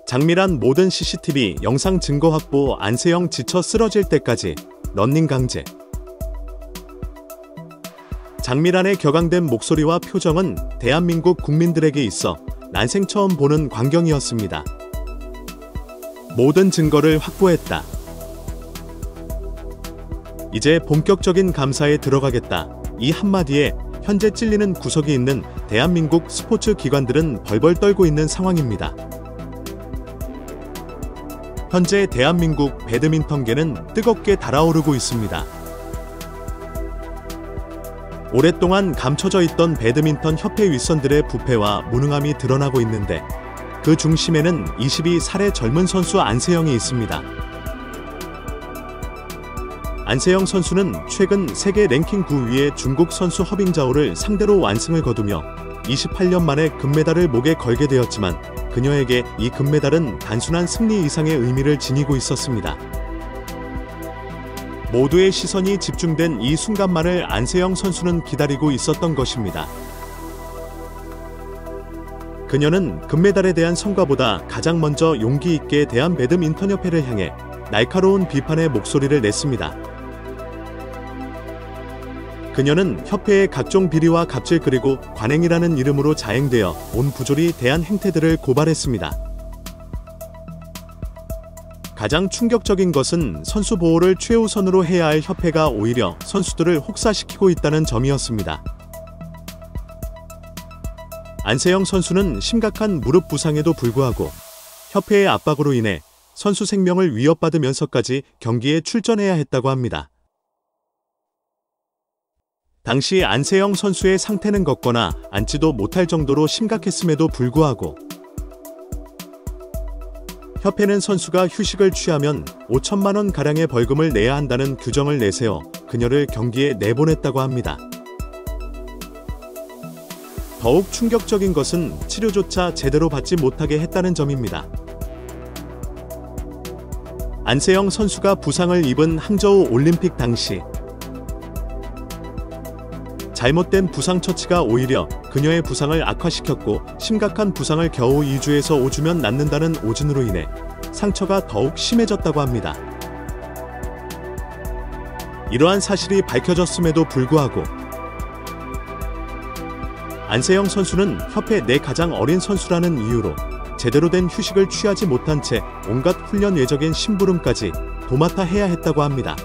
장밀한 모든 CCTV 영상 증거 확보. 안세영 지쳐 쓰러질 때까지 런닝 강제. 장밀한의 격앙된 목소리와 표정은 대한민국 국민들에게 있어 난생 처음 보는 광경이었습니다. 모든 증거를 확보했다. 이제 본격적인 감사에 들어가겠다. 이 한마디에 현재 찔리는 구석이 있는 대한민국 스포츠 기관들은 벌벌 떨고 있는 상황입니다. 현재 대한민국 배드민턴계는 뜨겁게 달아오르고 있습니다. 오랫동안 감춰져 있던 배드민턴 협회 윗선들의 부패와 무능함이 드러나고 있는데 그 중심에는 22살의 젊은 선수 안세영이 있습니다. 안세영 선수는 최근 세계 랭킹 9위의 중국 선수 허빙자오를 상대로 완승을 거두며 28년 만에 금메달을 목에 걸게 되었지만 그녀에게 이 금메달은 단순한 승리 이상의 의미를 지니고 있었습니다. 모두의 시선이 집중된 이 순간만을 안세영 선수는 기다리고 있었던 것입니다. 그녀는 금메달에 대한 성과보다 가장 먼저 용기 있게 대한배드민턴협회를 향해 날카로운 비판의 목소리를 냈습니다. 그녀는 협회의 각종 비리와 갑질 그리고 관행이라는 이름으로 자행되어 온 부조리 대한 행태들을 고발했습니다. 가장 충격적인 것은 선수 보호를 최우선으로 해야 할 협회가 오히려 선수들을 혹사시키고 있다는 점이었습니다. 안세영 선수는 심각한 무릎 부상에도 불구하고 협회의 압박으로 인해 선수 생명을 위협받으면서까지 경기에 출전해야 했다고 합니다. 당시 안세영 선수의 상태는 걷거나 앉지도 못할 정도로 심각했음에도 불구하고 협회는 선수가 휴식을 취하면 5천만 원 가량의 벌금을 내야 한다는 규정을 내세워 그녀를 경기에 내보냈다고 합니다. 더욱 충격적인 것은 치료조차 제대로 받지 못하게 했다는 점입니다. 안세영 선수가 부상을 입은 항저우 올림픽 당시 잘못된 부상 처치가 오히려 그녀의 부상을 악화시켰고 심각한 부상을 겨우 2주에서 5주면 낫는다는 오진으로 인해 상처가 더욱 심해졌다고 합니다. 이러한 사실이 밝혀졌음에도 불구하고 안세영 선수는 협회 내 가장 어린 선수라는 이유로 제대로 된 휴식을 취하지 못한 채 온갖 훈련 외적인 심부름까지 도맡아 해야 했다고 합니다.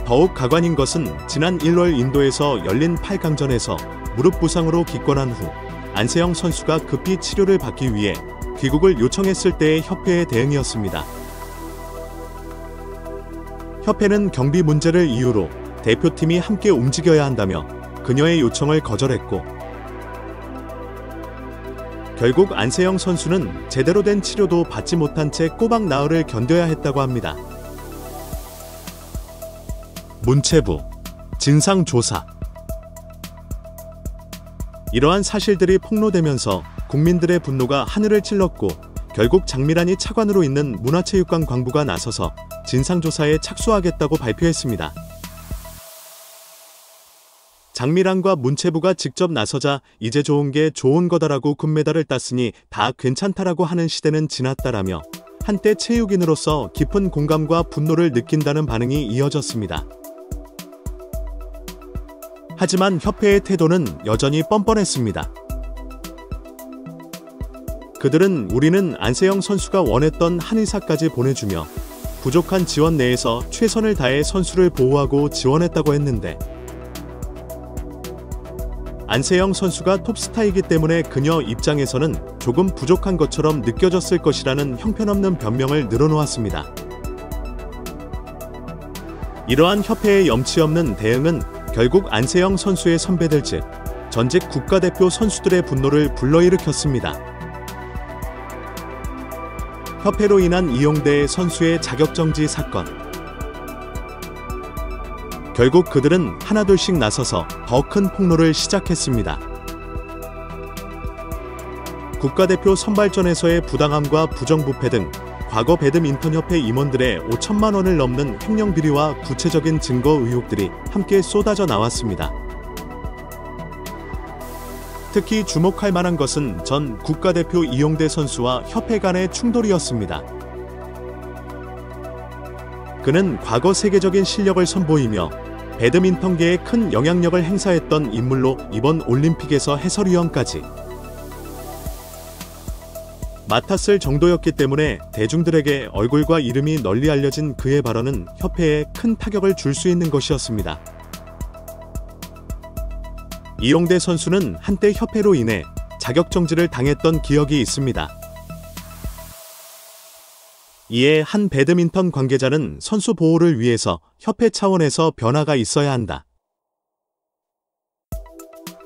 더욱 가관인 것은 지난 1월 인도에서 열린 8강전에서 무릎 부상으로 기권한 후 안세영 선수가 급히 치료를 받기 위해 귀국을 요청했을 때의 협회의 대응이었습니다. 협회는 경비 문제를 이유로 대표팀이 함께 움직여야 한다며 그녀의 요청을 거절했고 결국 안세영 선수는 제대로 된 치료도 받지 못한 채 꼬박 나흘을 견뎌야 했다고 합니다. 문체부 진상조사. 이러한 사실들이 폭로되면서 국민들의 분노가 하늘을 찔렀고 결국 장밀한이 차관으로 있는 문화체육관광부가 나서서 진상조사에 착수하겠다고 발표했습니다. 장밀한과 문체부가 직접 나서자 이제 좋은 게 좋은 거다라고 금메달을 땄으니 다 괜찮다라고 하는 시대는 지났다라며 한때 체육인으로서 깊은 공감과 분노를 느낀다는 반응이 이어졌습니다. 하지만 협회의 태도는 여전히 뻔뻔했습니다. 그들은 우리는 안세영 선수가 원했던 한의사까지 보내주며 부족한 지원 내에서 최선을 다해 선수를 보호하고 지원했다고 했는데 안세영 선수가 톱스타이기 때문에 그녀 입장에서는 조금 부족한 것처럼 느껴졌을 것이라는 형편없는 변명을 늘어놓았습니다. 이러한 협회의 염치 없는 대응은 결국 안세영 선수의 선배들 즉 전직 국가대표 선수들의 분노를 불러일으켰습니다. 협회로 인한 이용대 선수의 자격정지 사건. 결국 그들은 하나둘씩 나서서 더 큰 폭로를 시작했습니다. 국가대표 선발전에서의 부당함과 부정부패 등 과거 배드민턴협회 임원들의 5천만 원을 넘는 횡령비리와 구체적인 증거 의혹들이 함께 쏟아져 나왔습니다. 특히 주목할 만한 것은 전 국가대표 이용대 선수와 협회 간의 충돌이었습니다. 그는 과거 세계적인 실력을 선보이며 배드민턴계에 큰 영향력을 행사했던 인물로 이번 올림픽에서 해설위원까지 맡았을 정도였기 때문에 대중들에게 얼굴과 이름이 널리 알려진 그의 발언은 협회에 큰 타격을 줄 수 있는 것이었습니다. 이용대 선수는 한때 협회로 인해 자격정지를 당했던 기억이 있습니다. 이에 한 배드민턴 관계자는 선수 보호를 위해서 협회 차원에서 변화가 있어야 한다.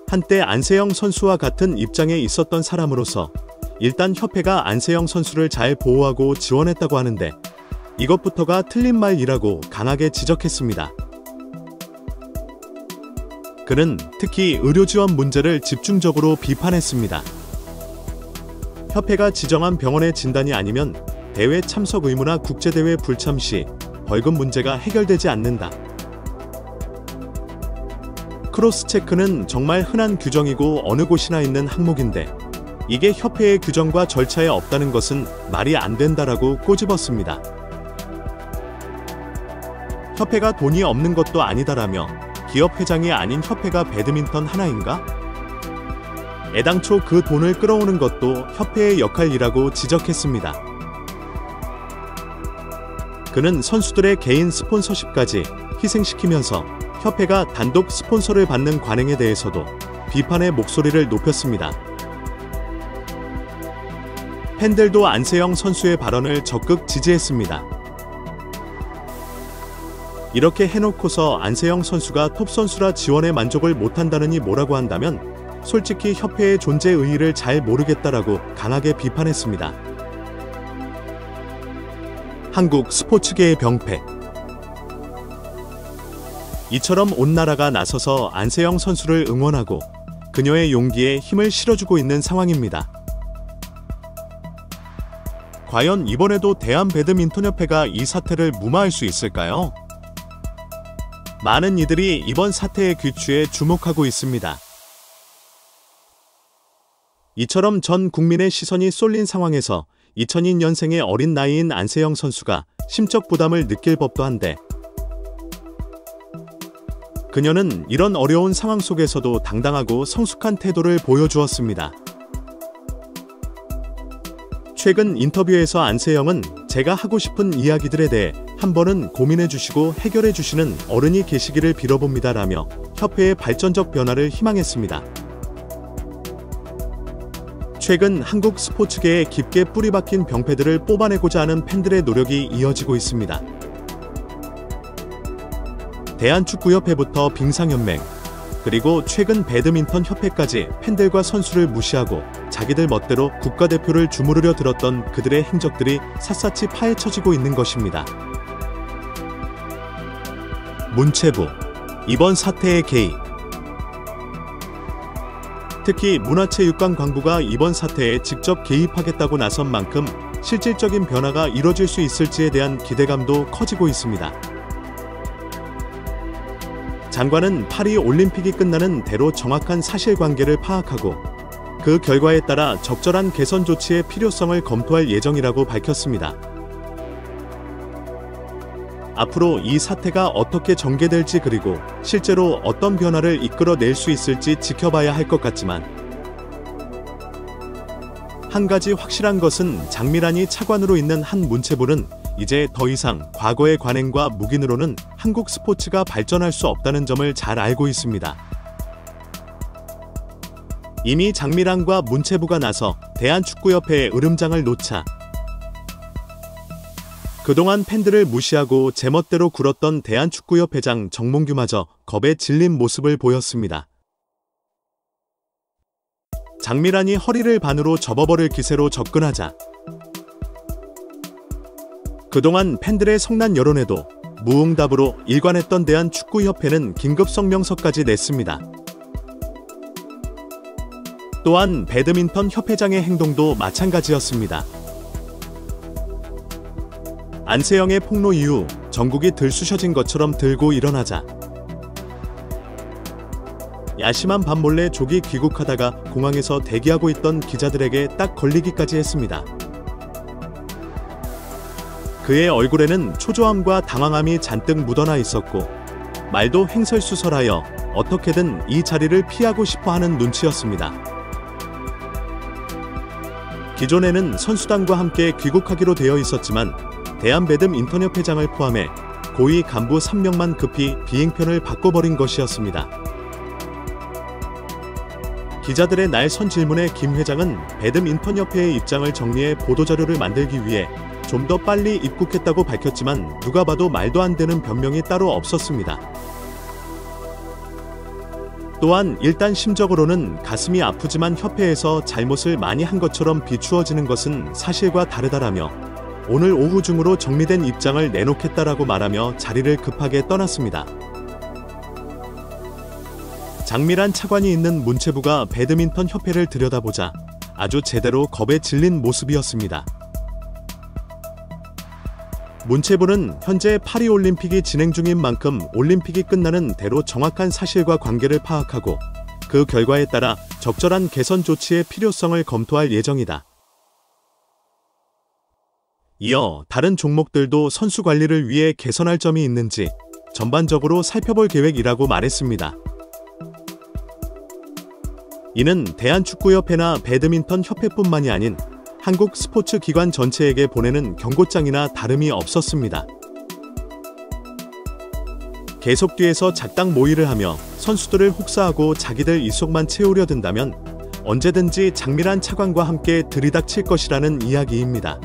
한때 안세영 선수와 같은 입장에 있었던 사람으로서 일단 협회가 안세영 선수를 잘 보호하고 지원했다고 하는데 이것부터가 틀린 말이라고 강하게 지적했습니다. 그는 특히 의료 지원 문제를 집중적으로 비판했습니다. 협회가 지정한 병원의 진단이 아니면 대회 참석 의무나 국제대회 불참 시 벌금 문제가 해결되지 않는다. 크로스체크는 정말 흔한 규정이고 어느 곳이나 있는 항목인데 이게 협회의 규정과 절차에 없다는 것은 말이 안 된다라고 꼬집었습니다. 협회가 돈이 없는 것도 아니다라며 기업 회장이 아닌 협회가 배드민턴 하나인가? 애당초 그 돈을 끌어오는 것도 협회의 역할이라고 지적했습니다. 그는 선수들의 개인 스폰서십까지 희생시키면서 협회가 단독 스폰서를 받는 관행에 대해서도 비판의 목소리를 높였습니다. 팬들도 안세영 선수의 발언을 적극 지지했습니다. 이렇게 해놓고서 안세영 선수가 톱선수라 지원에 만족을 못한다느니 뭐라고 한다면 솔직히 협회의 존재 의의를 잘 모르겠다라고 강하게 비판했습니다. 한국 스포츠계의 병폐. 이처럼 온 나라가 나서서 안세영 선수를 응원하고 그녀의 용기에 힘을 실어주고 있는 상황입니다. 과연 이번에도 대한배드민턴협회가 이 사태를 무마할 수 있을까요? 많은 이들이 이번 사태의 귀추에 주목하고 있습니다. 이처럼 전 국민의 시선이 쏠린 상황에서 2002년생의 어린 나이인 안세영 선수가 심적 부담을 느낄 법도 한데 그녀는 이런 어려운 상황 속에서도 당당하고 성숙한 태도를 보여주었습니다. 최근 인터뷰에서 안세영은 제가 하고 싶은 이야기들에 대해 한 번은 고민해주시고 해결해주시는 어른이 계시기를 빌어봅니다라며 협회의 발전적 변화를 희망했습니다. 최근 한국 스포츠계에 깊게 뿌리박힌 병폐들을 뽑아내고자 하는 팬들의 노력이 이어지고 있습니다. 대한축구협회부터 빙상연맹, 그리고 최근 배드민턴협회까지 팬들과 선수를 무시하고 자기들 멋대로 국가대표를 주무르려 들었던 그들의 행적들이 샅샅이 파헤쳐지고 있는 것입니다. 문체부, 이번 사태의 개입. 특히 문화체육관광부가 이번 사태에 직접 개입하겠다고 나선 만큼 실질적인 변화가 이뤄질 수 있을지에 대한 기대감도 커지고 있습니다. 장관은 파리 올림픽이 끝나는 대로 정확한 사실관계를 파악하고 그 결과에 따라 적절한 개선 조치의 필요성을 검토할 예정이라고 밝혔습니다. 앞으로 이 사태가 어떻게 전개될지 그리고 실제로 어떤 변화를 이끌어낼 수 있을지 지켜봐야 할 것 같지만 한 가지 확실한 것은 장미란이 차관으로 있는 한 문체부는 이제 더 이상 과거의 관행과 묵인으로는 한국 스포츠가 발전할 수 없다는 점을 잘 알고 있습니다. 이미 장미란과 문체부가 나서 대한축구협회의 으름장을 놓자 그동안 팬들을 무시하고 제멋대로 굴었던 대한축구협회장 정몽규마저 겁에 질린 모습을 보였습니다. 장미란이 허리를 반으로 접어버릴 기세로 접근하자 그동안 팬들의 성난 여론에도 무응답으로 일관했던 대한축구협회는 긴급 성명서까지 냈습니다. 또한 배드민턴 협회장의 행동도 마찬가지였습니다. 안세영의 폭로 이후 전국이 들쑤셔진 것처럼 들고 일어나자 야심한 밤몰래 조기 귀국하다가 공항에서 대기하고 있던 기자들에게 딱 걸리기까지 했습니다. 그의 얼굴에는 초조함과 당황함이 잔뜩 묻어나 있었고 말도 횡설수설하여 어떻게든 이 자리를 피하고 싶어하는 눈치였습니다. 기존에는 선수단과 함께 귀국하기로 되어 있었지만 대한배드민턴협회장을 포함해 고위 간부 3명만 급히 비행편을 바꿔버린 것이었습니다. 기자들의 날선 질문에 김 회장은 배드민턴협회의 입장을 정리해 보도자료를 만들기 위해 좀 더 빨리 입국했다고 밝혔지만 누가 봐도 말도 안 되는 변명이 따로 없었습니다. 또한 일단 심적으로는 가슴이 아프지만 협회에서 잘못을 많이 한 것처럼 비추어지는 것은 사실과 다르다라며 오늘 오후 중으로 정리된 입장을 내놓겠다라고 말하며 자리를 급하게 떠났습니다. 장미란 차관이 있는 문체부가 배드민턴 협회를 들여다보자 아주 제대로 겁에 질린 모습이었습니다. 문체부는 현재 파리올림픽이 진행 중인 만큼 올림픽이 끝나는 대로 정확한 사실과 관계를 파악하고 그 결과에 따라 적절한 개선 조치의 필요성을 검토할 예정이다. 이어 다른 종목들도 선수 관리를 위해 개선할 점이 있는지 전반적으로 살펴볼 계획이라고 말했습니다. 이는 대한축구협회나 배드민턴협회뿐만이 아닌 한국 스포츠 기관 전체에게 보내는 경고장이나 다름이 없었습니다. 계속 뒤에서 작당 모의를 하며 선수들을 혹사하고 자기들 입속만 채우려 든다면 언제든지 장미란 차관과 함께 들이닥칠 것이라는 이야기입니다.